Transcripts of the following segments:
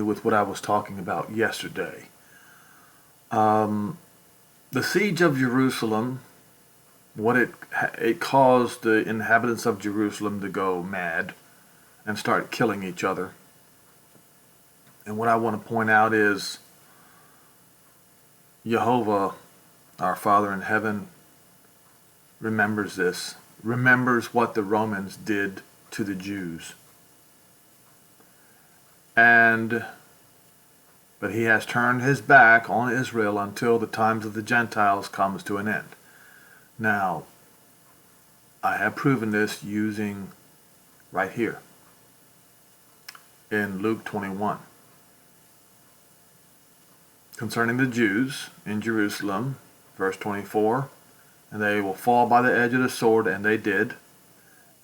with what I was talking about yesterday. The siege of Jerusalem, what it caused the inhabitants of Jerusalem to go mad and start killing each other. And what I want to point out is Jehovah, our Father in heaven, remembers this, remembers what the Romans did to the Jews. But he has turned his back on Israel until the times of the Gentiles comes to an end. Now, I have proven this using right here in Luke 21. Concerning the Jews in Jerusalem, verse 24, and they will fall by the edge of the sword, and they did,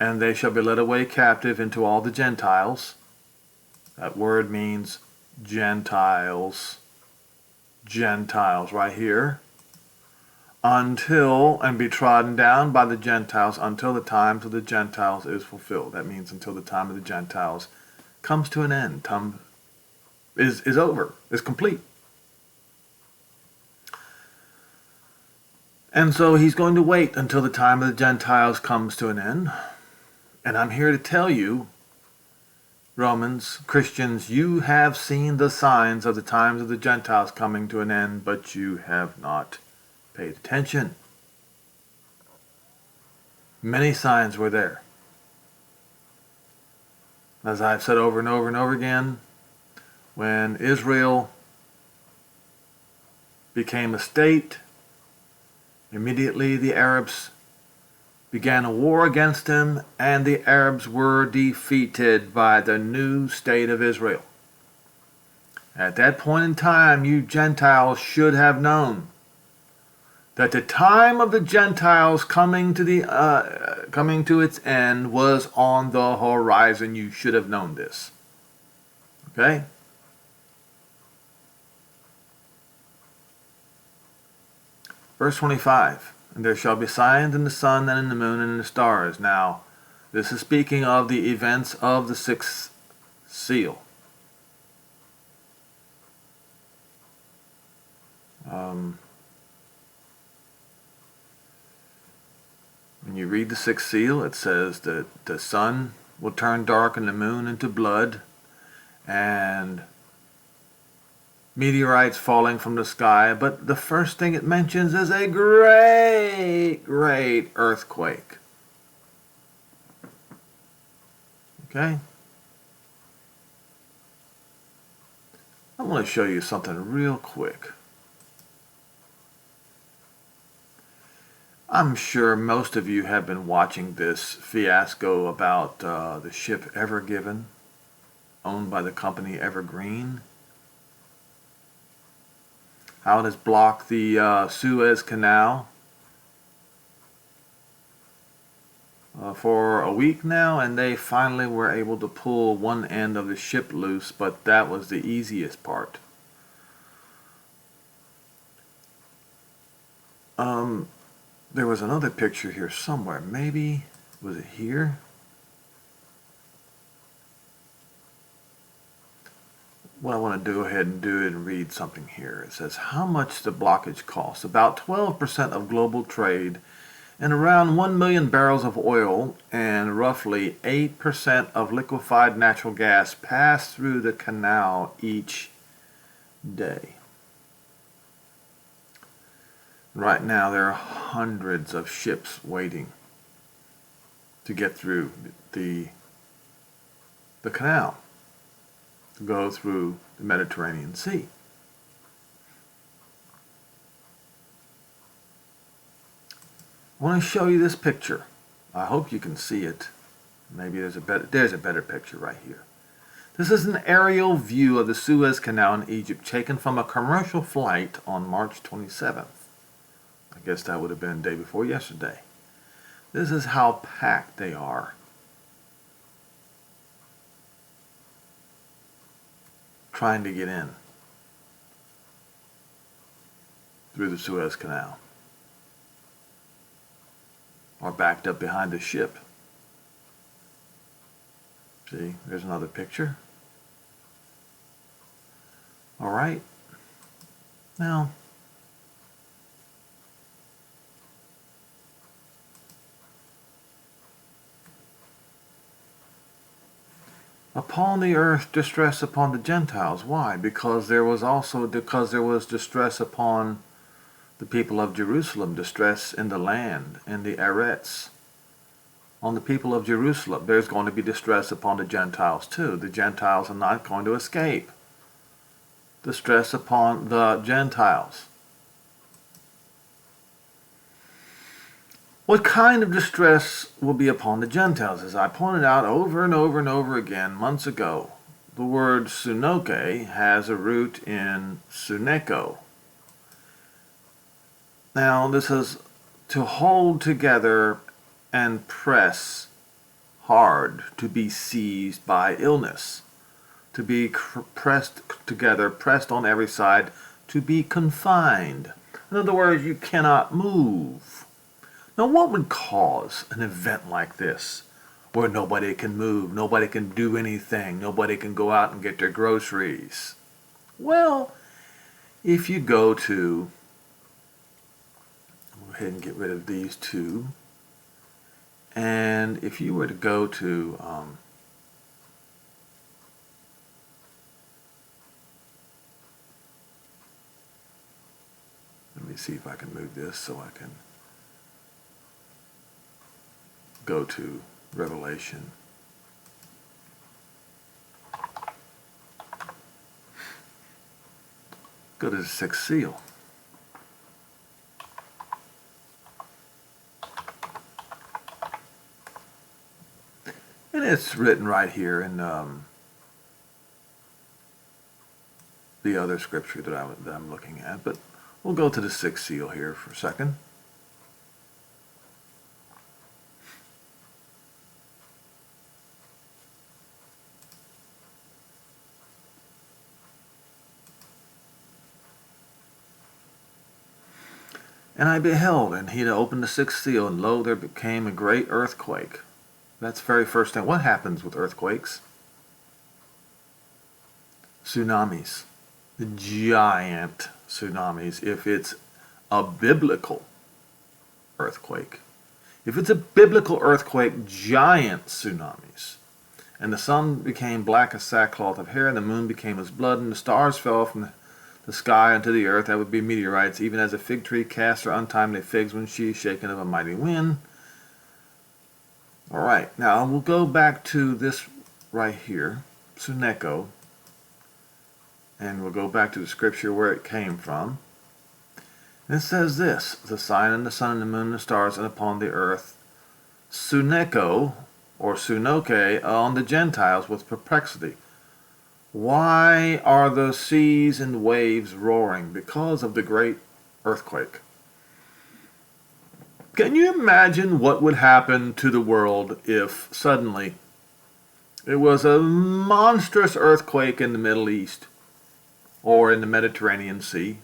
and they shall be led away captive into all the Gentiles. That word means Gentiles. Gentiles right here. And be trodden down by the Gentiles until the times of the Gentiles is fulfilled. That means until the time of the Gentiles comes to an end. Is over. Is complete. And so he's going to wait until the time of the Gentiles comes to an end. And I'm here to tell you, Romans, Christians, you have seen the signs of the times of the Gentiles coming to an end, but you have not paid attention. Many signs were there. As I've said over and over and over again, when Israel became a state, immediately the Arabs began a war against them, and the Arabs were defeated by the new state of Israel. At that point in time, you Gentiles should have known that the time of the Gentiles coming to its end was on the horizon. You should have known this. Okay? Verse 25. And there shall be signs in the sun and in the moon and in the stars. Now, this is speaking of the events of the sixth seal. When you read the sixth seal, it says that the sun will turn dark and the moon into blood, and meteorites falling from the sky, but the first thing it mentions is a great earthquake. Okay? I'm going to show you something real quick. I'm sure most of you have been watching this fiasco about the ship Ever Given, owned by the company Evergreen. How it has blocked the Suez Canal for a week now, and they finally were able to pull one end of the ship loose, but that was the easiest part. There was another picture here somewhere. Maybe, was it here? What I want to go ahead and do and read something here. It says how much the blockage costs. About 12% of global trade and around 1 million barrels of oil and roughly 8% of liquefied natural gas pass through the canal each day. Right now there are hundreds of ships waiting to get through the canal, to go through the Mediterranean Sea. I want to show you this picture. I hope you can see it. Maybe there's a better picture right here. This is an aerial view of the Suez Canal in Egypt taken from a commercial flight on March 27th. I guess that would have been the day before yesterday. This is how packed they are. Trying to get in through the Suez Canal, or backed up behind the ship. See, there's another picture. right? Now, upon the earth distress upon the Gentiles. Why? Because there was distress upon the people of Jerusalem, distress in the land, in the Eretz. On the people of Jerusalem, there's going to be distress upon the Gentiles too. The Gentiles are not going to escape. Distress upon the Gentiles. What kind of distress will be upon the Gentiles? As I pointed out over and over and over again months ago, the word sunoke has a root in suneko. Now, this is to hold together and press hard, to be seized by illness, to be pressed together, pressed on every side, to be confined. In other words, you cannot move. Now, what would cause an event like this, where nobody can move, nobody can do anything, nobody can go out and get their groceries? Well, if you go to, I'll go ahead and get rid of these two, and if you were to go to let me see if I can move this so I can go to Revelation. Go to the sixth seal. And it's written right here in the other scripture that I'm looking at. But we'll go to the sixth seal here for a second. And I beheld, and he opened the sixth seal, and lo, there became a great earthquake. That's the very first thing. What happens with earthquakes? Tsunamis. The giant tsunamis, if it's a biblical earthquake. If it's a biblical earthquake, giant tsunamis. And the sun became black as sackcloth of hair, and the moon became as blood, and the stars fell from the sky unto the earth. That would be meteorites, even as a fig tree casts her untimely figs when she is shaken of a mighty wind. All right, now we'll go back to this right here, Suneko, and we'll go back to the scripture where it came from. And it says this: the sign and the sun and the moon and the stars, and upon the earth, Suneko, or Sunoke, on the Gentiles with perplexity. Why are the seas and waves roaring? Because of the great earthquake. Can you imagine what would happen to the world if suddenly it was a monstrous earthquake in the Middle East or in the Mediterranean Sea,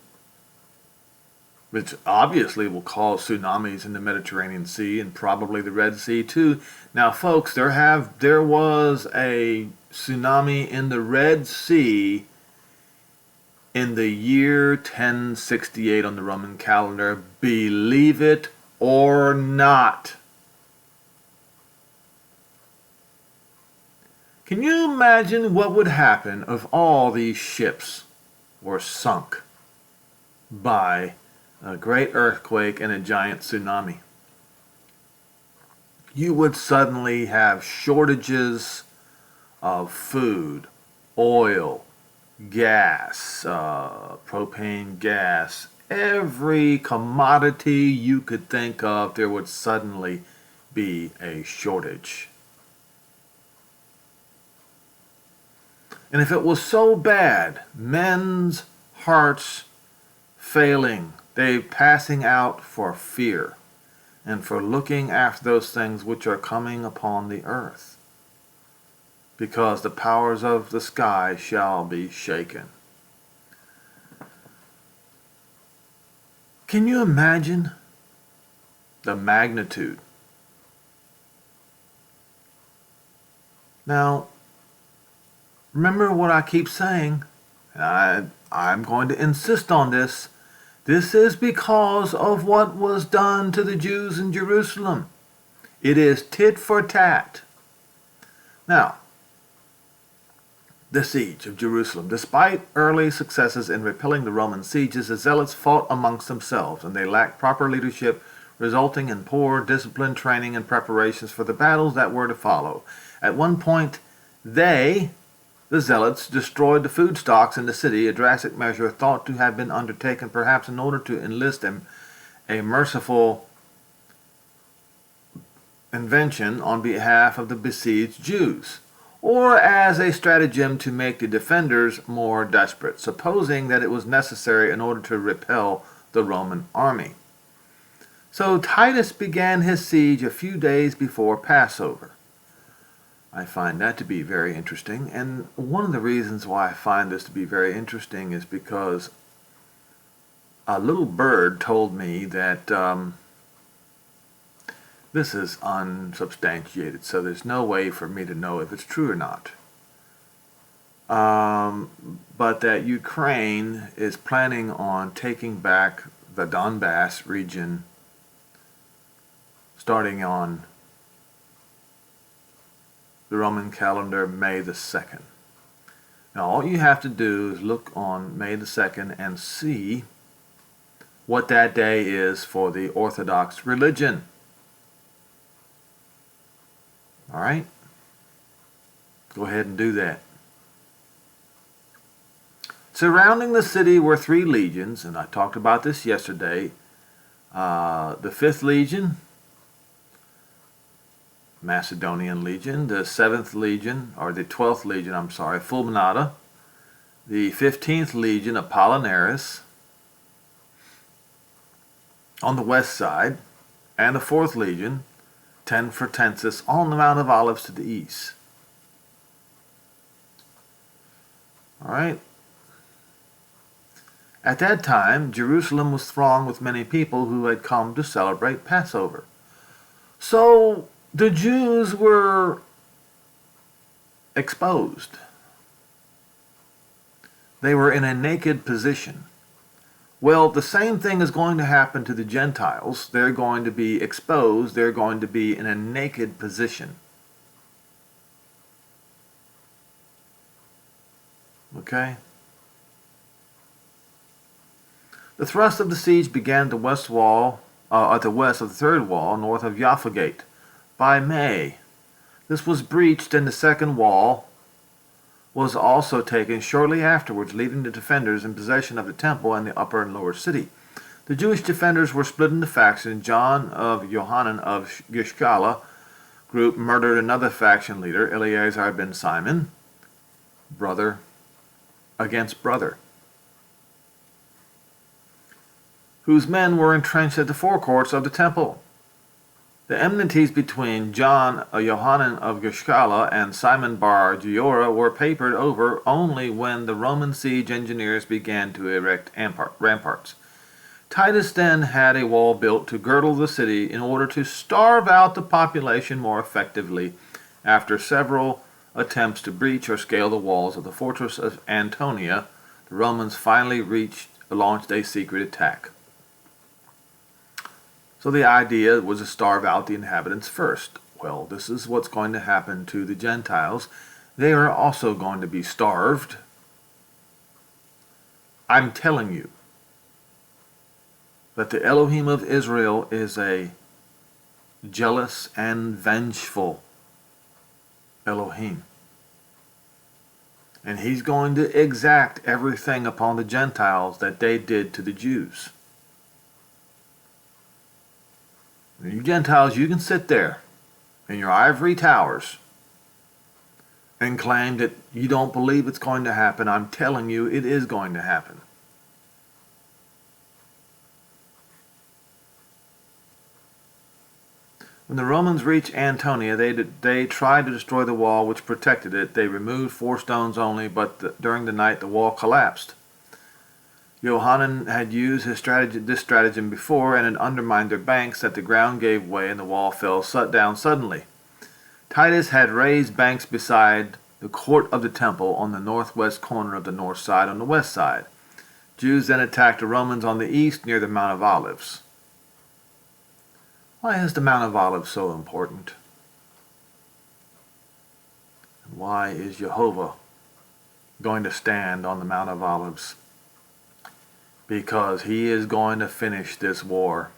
which obviously will cause tsunamis in the Mediterranean Sea and probably the Red Sea too. Now, folks, there was a tsunami in the Red Sea in the year 1068 on the Roman calendar. Believe it or not. Can you imagine what would happen if all these ships were sunk by a great earthquake and a giant tsunami? You would suddenly have shortages of food, oil, gas, propane gas, every commodity you could think of, there would suddenly be a shortage. And if it was so bad, men's hearts failing, they passing out for fear and for looking after those things which are coming upon the earth, because the powers of the sky shall be shaken. Can you imagine the magnitude? Now, remember what I keep saying, I'm going to insist on this. This is because of what was done to the Jews in Jerusalem. It is tit for tat. Now, the siege of Jerusalem. Despite early successes in repelling the Roman sieges, the Zealots fought amongst themselves, and they lacked proper leadership, resulting in poor discipline, training, and preparations for the battles that were to follow. At one point, the Zealots, destroyed the food stocks in the city, a drastic measure thought to have been undertaken perhaps in order to enlist a merciful invention on behalf of the besieged Jews, or as a stratagem to make the defenders more desperate, supposing that it was necessary in order to repel the Roman army. So Titus began his siege a few days before Passover. I find that to be very interesting, and one of the reasons why I find this to be very interesting is because a little bird told me that this is unsubstantiated, so there's no way for me to know if it's true or not. But that Ukraine is planning on taking back the Donbass region starting on the Roman calendar, May the 2nd. Now, all you have to do is look on May the 2nd and see what that day is for the Orthodox religion. All right? Go ahead and do that. Surrounding the city were 3 legions, and I talked about this yesterday. The 5th Legion, Macedonian Legion, the 7th Legion, or the 12th Legion, Fulminata, the 15th Legion, Apollinaris, on the west side, and the 4th Legion, Tenfretensis, on the Mount of Olives to the east. All right. At that time, Jerusalem was thronged with many people who had come to celebrate Passover. So the Jews were exposed. They were in a naked position. Well, the same thing is going to happen to the Gentiles. They're going to be exposed. They're going to be in a naked position. Okay? The thrust of the siege began at the west wall, at the west of the third wall, north of Jaffa Gate, by May. This was breached, and the second wall was also taken shortly afterwards, leaving the defenders in possession of the temple and the upper and lower city. The Jewish defenders were split into factions. John of Johanan of Gishkala group murdered another faction leader, Eleazar ben Simon, brother against brother, whose men were entrenched at the forecourts of the temple. The enmities between John Johanan of Gishkala and Simon bar Giora were papered over only when the Roman siege engineers began to erect ramparts. Titus then had a wall built to girdle the city in order to starve out the population more effectively. After several attempts to breach or scale the walls of the fortress of Antonia, the Romans finally launched a secret attack. So the idea was to starve out the inhabitants first. Well, this is what's going to happen to the Gentiles. They are also going to be starved. I'm telling you that the Elohim of Israel is a jealous and vengeful Elohim. And he's going to exact everything upon the Gentiles that they did to the Jews. You Gentiles, you can sit there in your ivory towers and claim that you don't believe it's going to happen. I'm telling you, it is going to happen. When the Romans reached Antonia, they tried to destroy the wall which protected it. They removed 4 stones only, but during the night the wall collapsed. Johanan had used this stratagem before and had undermined their banks, that the ground gave way and the wall fell down suddenly. Titus had raised banks beside the court of the temple on the northwest corner of the north side on the west side. Jews then attacked the Romans on the east near the Mount of Olives. Why is the Mount of Olives so important? Why is Jehovah going to stand on the Mount of Olives? Because he is going to finish this war.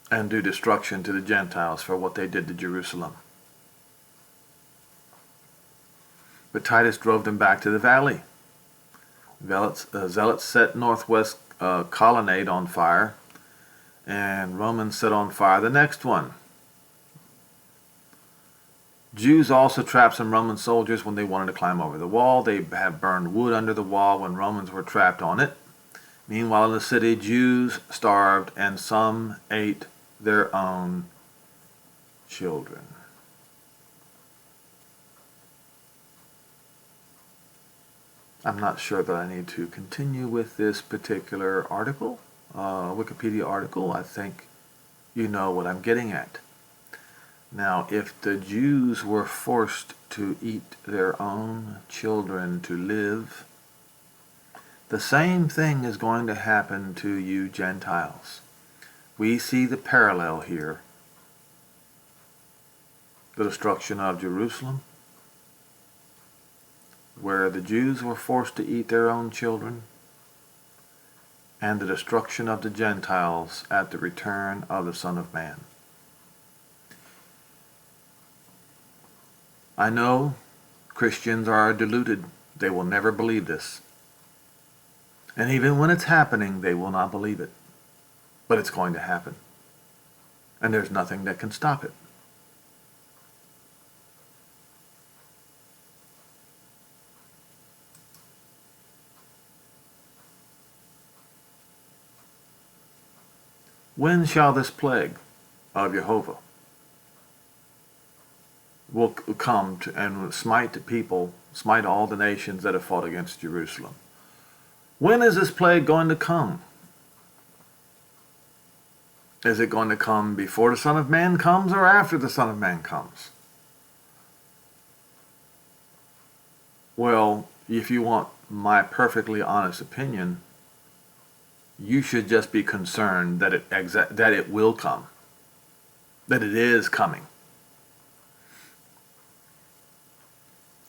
And do destruction to the Gentiles for what they did to Jerusalem. But Titus drove them back to the valley. Zealots set northwest colonnade on fire, and Romans set on fire the next one. Jews also trapped some Roman soldiers when they wanted to climb over the wall. They had burned wood under the wall when Romans were trapped on it. Meanwhile, in the city, Jews starved, and some ate their own children. I'm not sure that I need to continue with this particular article, Wikipedia article. I think you know what I'm getting at. Now, if the Jews were forced to eat their own children to live, the same thing is going to happen to you Gentiles. We see the parallel here. The destruction of Jerusalem, where the Jews were forced to eat their own children, and the destruction of the Gentiles at the return of the Son of Man. I know Christians are deluded. They will never believe this. And even when it's happening, they will not believe it. But it's going to happen. And there's nothing that can stop it. When shall this plague of Jehovah will come to, and smite the people, smite all the nations that have fought against Jerusalem? When is this plague going to come? Is it going to come before the Son of Man comes or after the Son of Man comes? Well, if you want my perfectly honest opinion, you should just be concerned that it will come, that it is coming.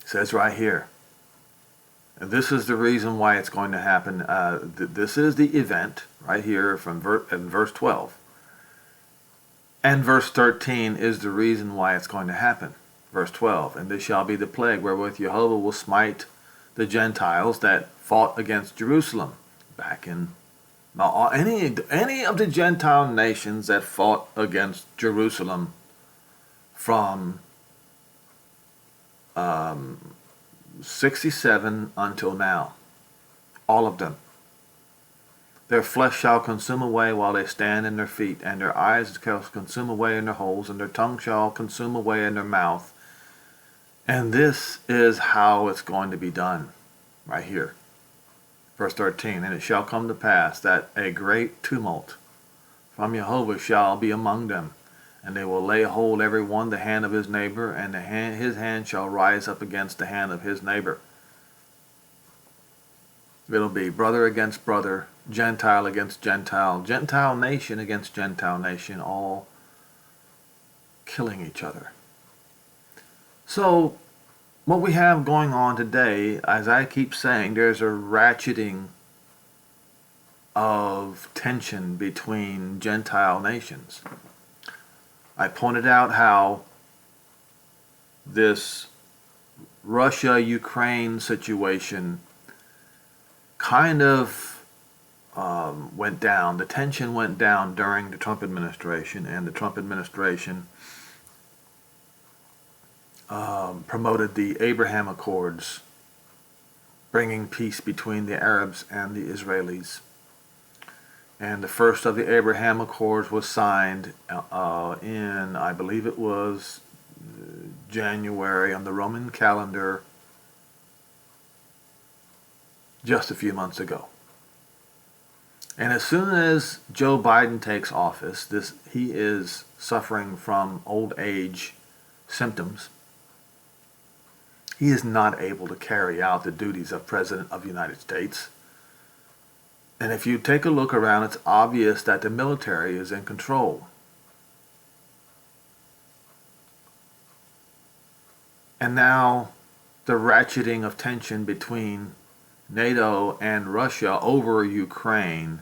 It says right here, and this is the reason why it's going to happen. This is the event right here from verse 12. And verse 13 is the reason why it's going to happen. Verse 12, and this shall be the plague wherewith Jehovah will smite the Gentiles that fought against Jerusalem. Back in now, any of the Gentile nations that fought against Jerusalem from 67 until now, all of them. Their flesh shall consume away while they stand in their feet, and their eyes shall consume away in their holes, and their tongue shall consume away in their mouth. And this is how it's going to be done, right here. Verse 13, and it shall come to pass that a great tumult from Jehovah shall be among them, and they will lay hold every one the hand of his neighbor, and his hand shall rise up against the hand of his neighbor. It'll be brother against brother, Gentile against Gentile, Gentile nation against Gentile nation, all killing each other. So, what we have going on today, as I keep saying, there's a ratcheting of tension between Gentile nations. I pointed out how this Russia-Ukraine situation kind of went down. The tension went down during the Trump administration, and the Trump administration promoted the Abraham Accords, bringing peace between the Arabs and the Israelis. And the first of the Abraham Accords was signed in, I believe it was January on the Roman calendar, just a few months ago. And as soon as Joe Biden takes office, he is suffering from old age symptoms. He is not able to carry out the duties of President of the United States. And if you take a look around, it's obvious that the military is in control. And now the ratcheting of tension between NATO and Russia over Ukraine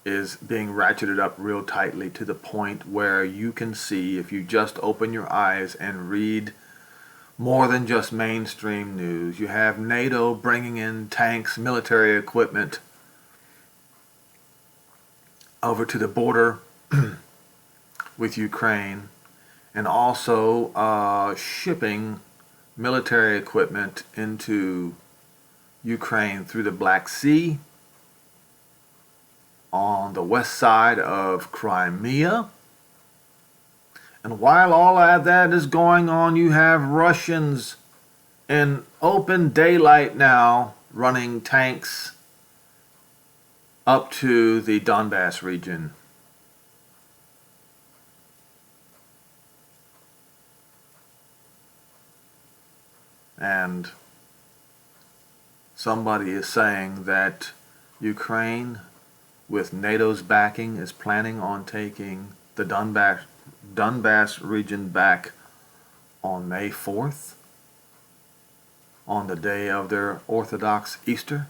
is being ratcheted up real tightly to the point where you can see, if you just open your eyes and read more than just mainstream news, you have NATO bringing in tanks, military equipment over to the border with Ukraine, and also shipping military equipment into Ukraine through the Black Sea, on the west side of Crimea. And while all of that is going on, you have Russians in open daylight now running tanks up to the Donbass region. And somebody is saying that Ukraine, with NATO's backing, is planning on taking the Donbass region back on May 4th, on the day of their Orthodox Easter.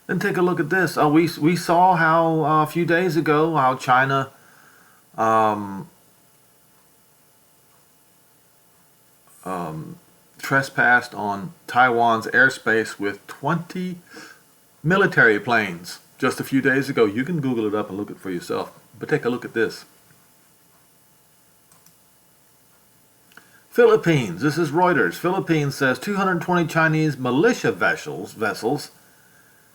Then take a look at this. We saw how a few days ago how China trespassed on Taiwan's airspace with 20 military planes just a few days ago. You can Google it up and look it for yourself. But take a look at this. Philippines. This is Reuters. Philippines says 220 Chinese militia vessels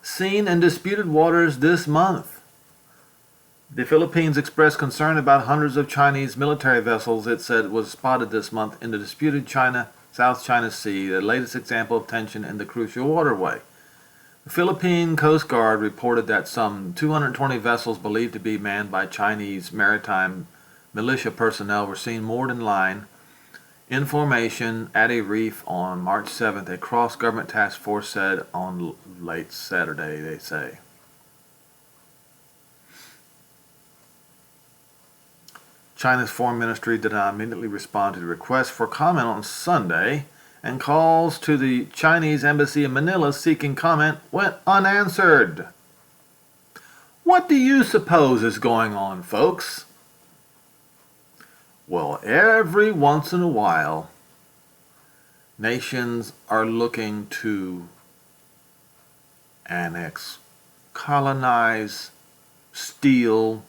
seen in disputed waters this month. The Philippines expressed concern about hundreds of Chinese military vessels it said was spotted this month in the disputed South China Sea, the latest example of tension in the crucial waterway. The Philippine Coast Guard reported that some 220 vessels believed to be manned by Chinese maritime militia personnel were seen moored in line in formation at a reef on March 7th, a cross-government task force said on late Saturday, they say. China's foreign ministry did not immediately respond to the request for comment on Sunday, and calls to the Chinese embassy in Manila seeking comment went unanswered. What do you suppose is going on, folks? Well, every once in a while, nations are looking to annex, colonize, steal,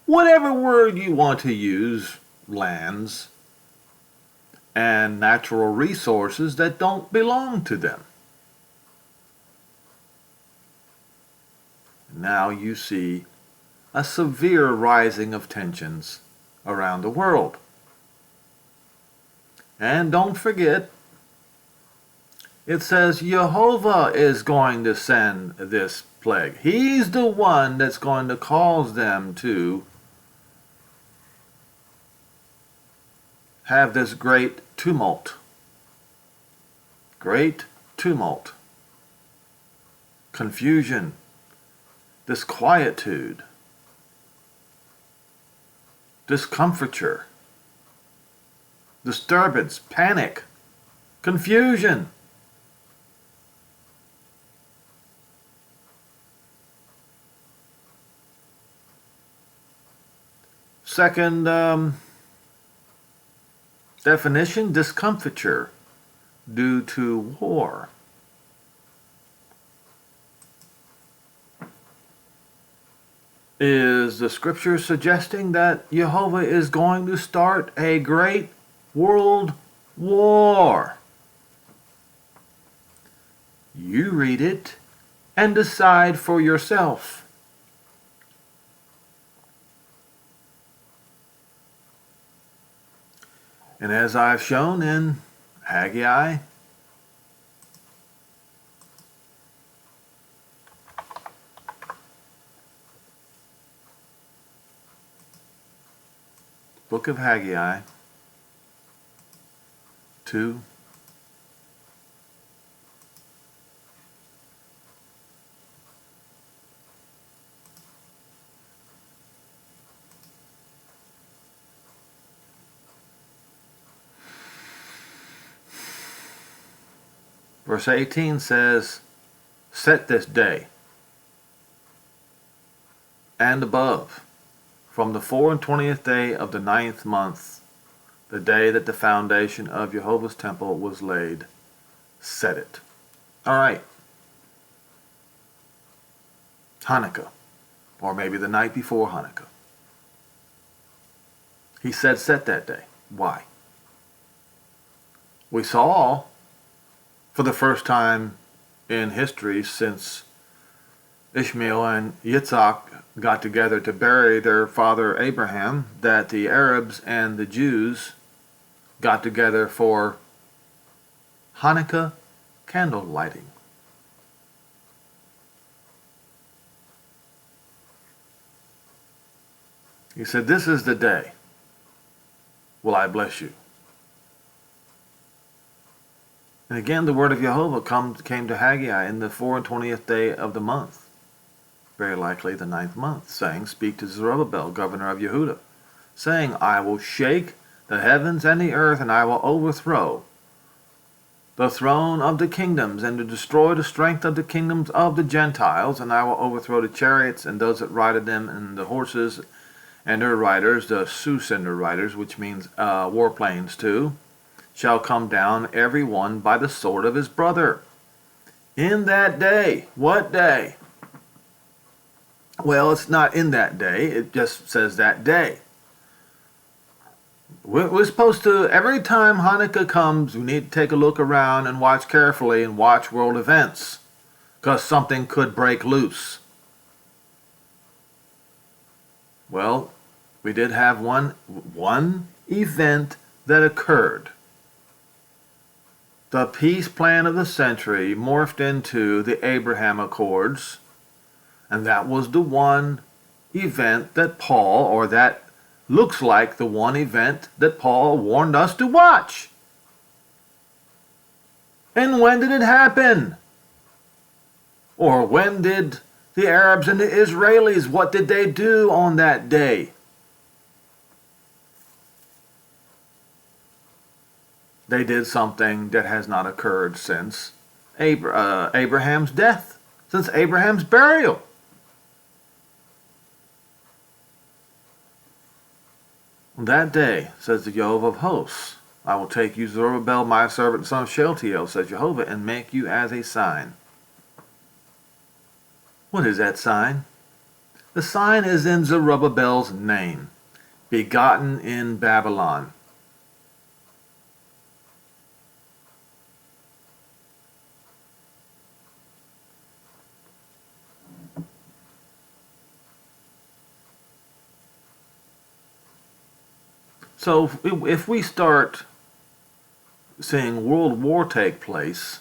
whatever word you want to use, lands and natural resources that don't belong to them. Now you see a severe rising of tensions around the world. And don't forget, it says Jehovah is going to send this plague. He's the one that's going to cause them to have this great tumult. Great tumult. Confusion. Disquietude. Discomfiture. Disturbance. Panic. Confusion. Second definition, discomfiture due to war. Is the scripture suggesting that Jehovah is going to start a great world war? You read it and decide for yourself. And as I've shown in Haggai, book of Haggai 2, verse 18 says, set this day and above, from the 24th day of the 9th month, the day that the foundation of Jehovah's temple was laid, set it. All right. Hanukkah, or maybe the night before Hanukkah. He said set that day. Why? We saw, for the first time in history since Ishmael and Yitzhak got together to bury their father Abraham, that the Arabs and the Jews got together for Hanukkah candle lighting. He said, this is the day will I bless you. And again, the word of Jehovah came to Haggai in the 24th day of the month, very likely the 9th month, saying, speak to Zerubbabel, governor of Yehuda, saying, I will shake the heavens and the earth, and I will overthrow the throne of the kingdoms, and to destroy the strength of the kingdoms of the Gentiles, and I will overthrow the chariots and those that rided them, and the horses and their riders, the Sus and their riders, which means warplanes too, shall come down every one by the sword of his brother. In that day. What day? Well, it's not in that day. It just says that day. We're supposed to, every time Hanukkah comes, we need to take a look around and watch carefully and watch world events, because something could break loose. Well, we did have one event that occurred. The peace plan of the century morphed into the Abraham Accords, and that was the one event that Paul, or that looks like the one event that Paul warned us to watch. And when did it happen? Or when did the Arabs and the Israelis, what did they do on that day? They did something that has not occurred since Abraham's death, since Abraham's burial. On that day, says the Jehovah of hosts, I will take you, Zerubbabel, my servant, son of Shealtiel, says Jehovah, and make you as a sign. What is that sign? The sign is in Zerubbabel's name, begotten in Babylon. So if we start seeing World War take place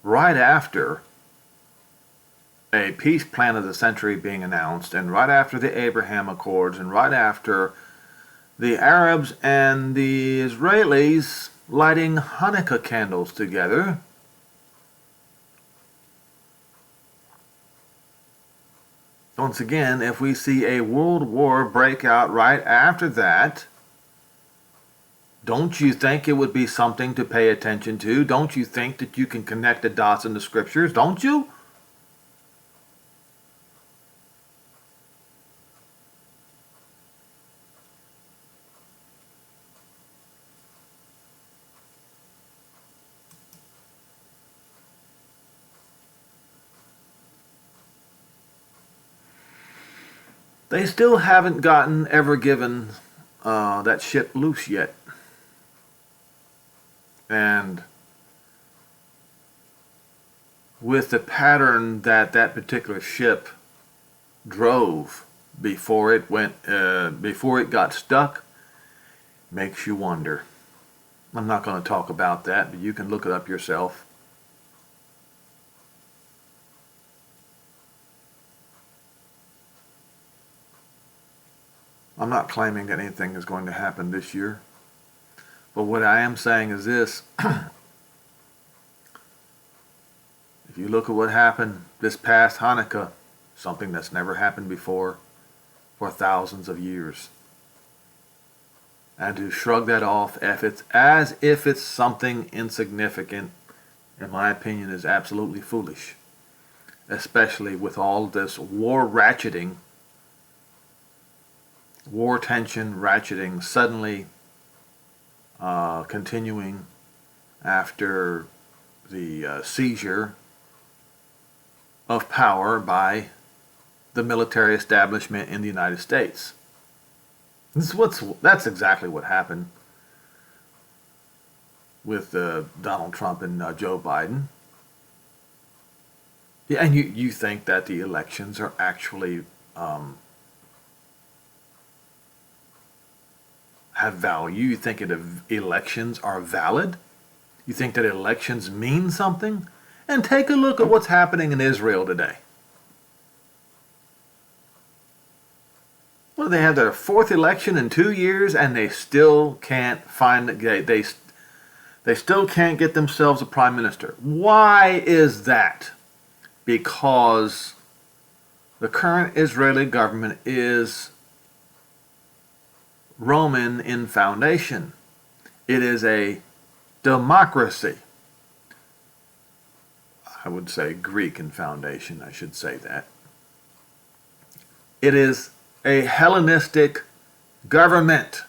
right after a peace plan of the century being announced, and right after the Abraham Accords, and right after the Arabs and the Israelis lighting Hanukkah candles together, once again, if we see a world war break out right after that, don't you think it would be something to pay attention to? Don't you think that you can connect the dots in the scriptures? Don't you? They still haven't ever given that ship loose yet. And with the pattern that that particular ship drove before it got stuck, makes you wonder. I'm not going to talk about that, but you can look it up yourself. I'm not claiming that anything is going to happen this year. But what I am saying is this. If you look at what happened this past Hanukkah, something that's never happened before for thousands of years, and to shrug that off as if it's something insignificant, in my opinion, is absolutely foolish. Especially with all this war ratcheting, war tension ratcheting, suddenly continuing after the seizure of power by the military establishment in the United States. That's exactly what happened with Donald Trump and Joe Biden. Yeah, and you think that the elections are actually have value? You think elections are valid? You think that elections mean something? And take a look at what's happening in Israel today. Well, they have their fourth election in 2 years, and they still can't find they still can't get themselves a prime minister. Why is that? Because the current Israeli government is Roman in foundation. It is a democracy. I would say Greek in foundation, I should say that. It is a Hellenistic government.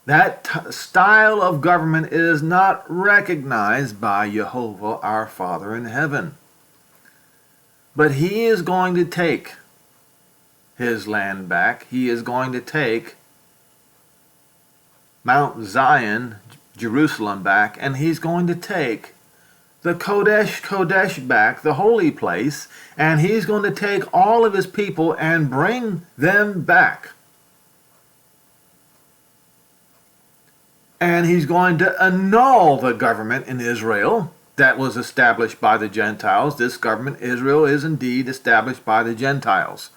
That style of government is not recognized by Jehovah, our Father in heaven. But he is going to take his land back. He is going to take Mount Zion, Jerusalem back, and he's going to take the Kodesh back, the holy place, and he's going to take all of his people and bring them back. And he's going to annul the government in Israel that was established by the Gentiles. This government, Israel, is indeed established by the Gentiles.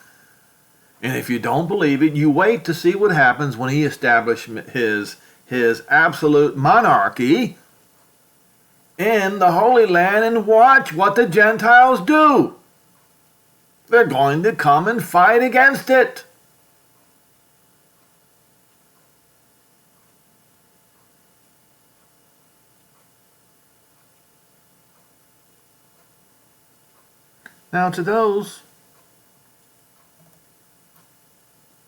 And if you don't believe it, you wait to see what happens when he establishes his absolute monarchy in the Holy Land, and watch what the Gentiles do. They're going to come and fight against it. Now, to those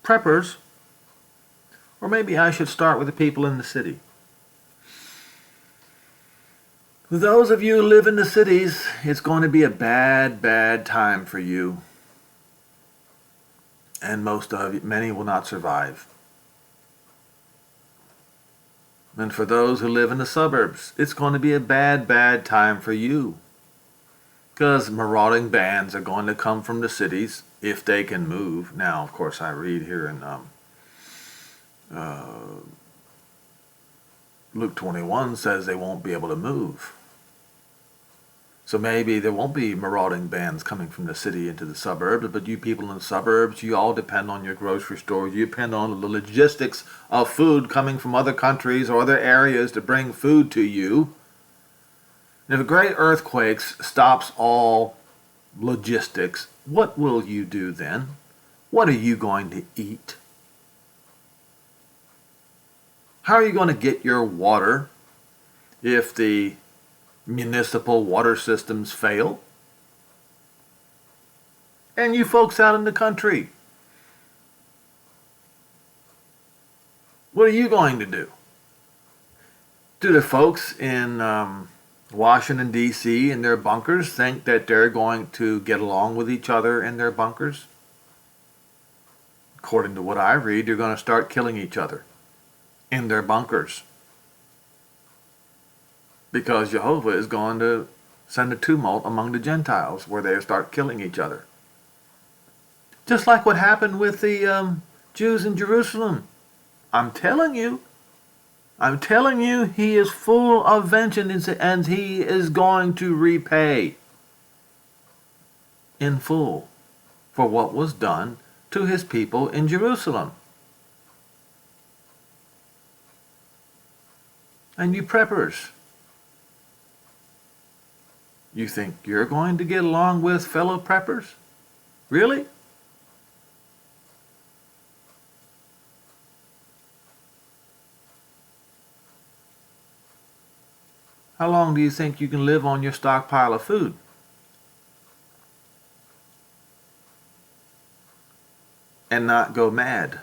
preppers, or maybe I should start with the people in the city. For those of you who live in the cities, it's going to be a bad, bad time for you. And many will not survive. And for those who live in the suburbs, it's going to be a bad, bad time for you. Because marauding bands are going to come from the cities if they can move. Now, of course, I read here in Luke 21 says they won't be able to move. So maybe there won't be marauding bands coming from the city into the suburbs, but you people in the suburbs, you all depend on your grocery stores. You depend on the logistics of food coming from other countries or other areas to bring food to you. And if a great earthquake stops all logistics, what will you do then? What are you going to eat? How are you going to get your water if the municipal water systems fail? And you folks out in the country, what are you going to do? Do the folks in Washington, D.C. in their bunkers think that they're going to get along with each other in their bunkers? According to what I read, they're going to start killing each other in their bunkers. Because Jehovah is going to send a tumult among the Gentiles where they start killing each other. Just like what happened with the Jews in Jerusalem. I'm telling you, he is full of vengeance and he is going to repay in full for what was done to his people in Jerusalem. And you preppers, you think you're going to get along with fellow preppers? Really? How long do you think you can live on your stockpile of food? And not go mad?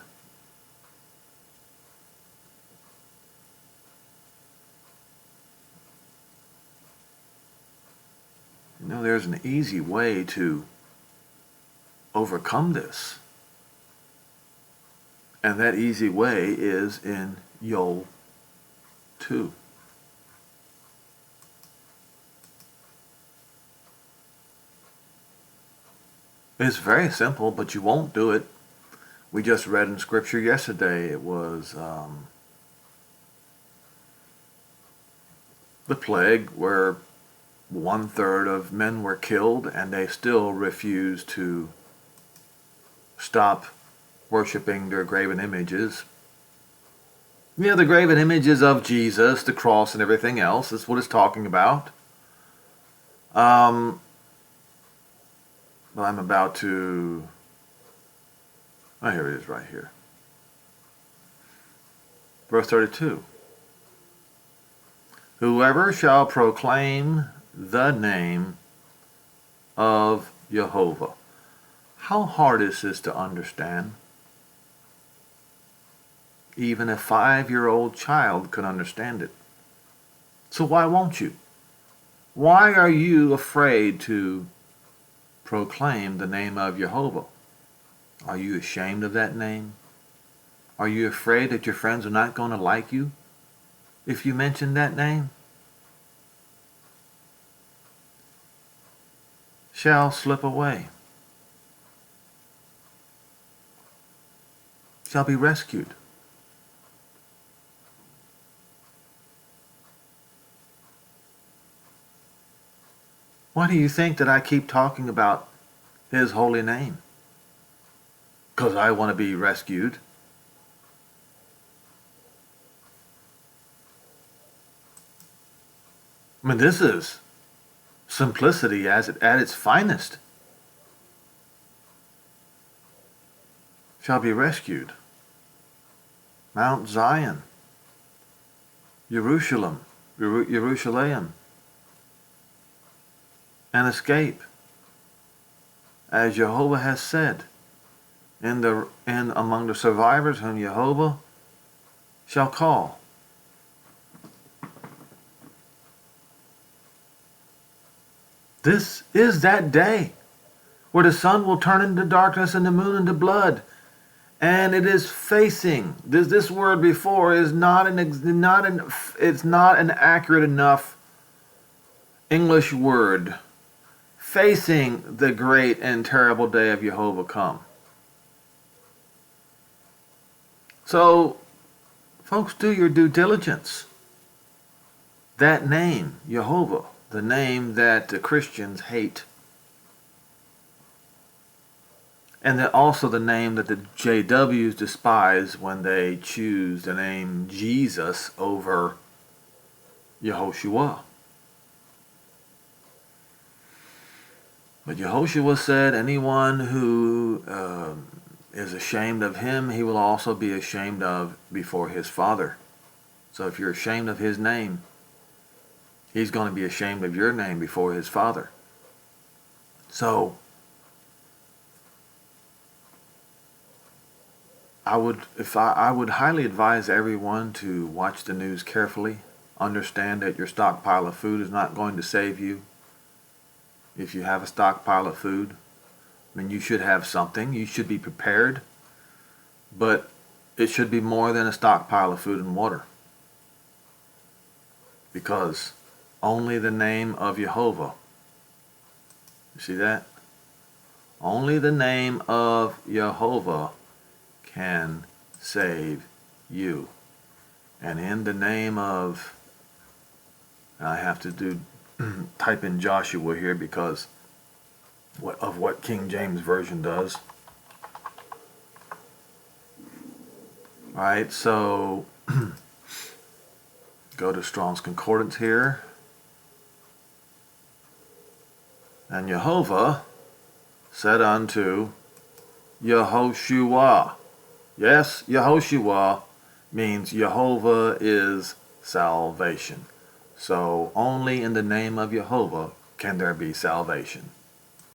You know, there's an easy way to overcome this. And that easy way is in Joel 2. It's very simple, but you won't do it. We just read in Scripture yesterday, it was the plague where 1/3 of men were killed and they still refused to stop worshiping their graven images. You know, the graven images of Jesus, the cross and everything else. That's what it's talking about. Well, I'm about to... Oh, here it is right here. Verse 32. Whoever shall proclaim the name of Jehovah. How hard is this to understand? Even a 5-year-old child could understand it. So why won't you? Why are you afraid to proclaim the name of Jehovah? Are you ashamed of that name? Are you afraid that your friends are not going to like you if you mention that name? Shall slip away. Shall be rescued. Why do you think that I keep talking about His holy name? Because I want to be rescued. I mean, this is simplicity at its finest. Shall be rescued. Mount Zion, Jerusalem, and escape, as Jehovah has said, in among the survivors whom Jehovah shall call. This is that day where the sun will turn into darkness and the moon into blood. And it is facing, this word before is it's not an accurate enough English word. Facing the great and terrible day of Jehovah come. So, folks, do your due diligence. That name, Jehovah, the name that the Christians hate, and then also the name that the JWs despise when they choose the name Jesus over Yehoshua. But Yehoshua said, anyone who is ashamed of him, he will also be ashamed of before his Father. So if you're ashamed of his name, he's going to be ashamed of your name before his Father. So I would highly advise everyone to watch the news carefully. Understand that your stockpile of food is not going to save you. If you have a stockpile of food, I mean, you should have something. You should be prepared. But it should be more than a stockpile of food and water. Because only the name of Jehovah, you see that? Only the name of Jehovah can save you. And in the name of, I have to type in Joshua here because of what King James Version does. Alright, so go to Strong's Concordance here. And Jehovah said unto Yehoshua. Yes, Yehoshua means Jehovah is salvation. So only in the name of Jehovah can there be salvation.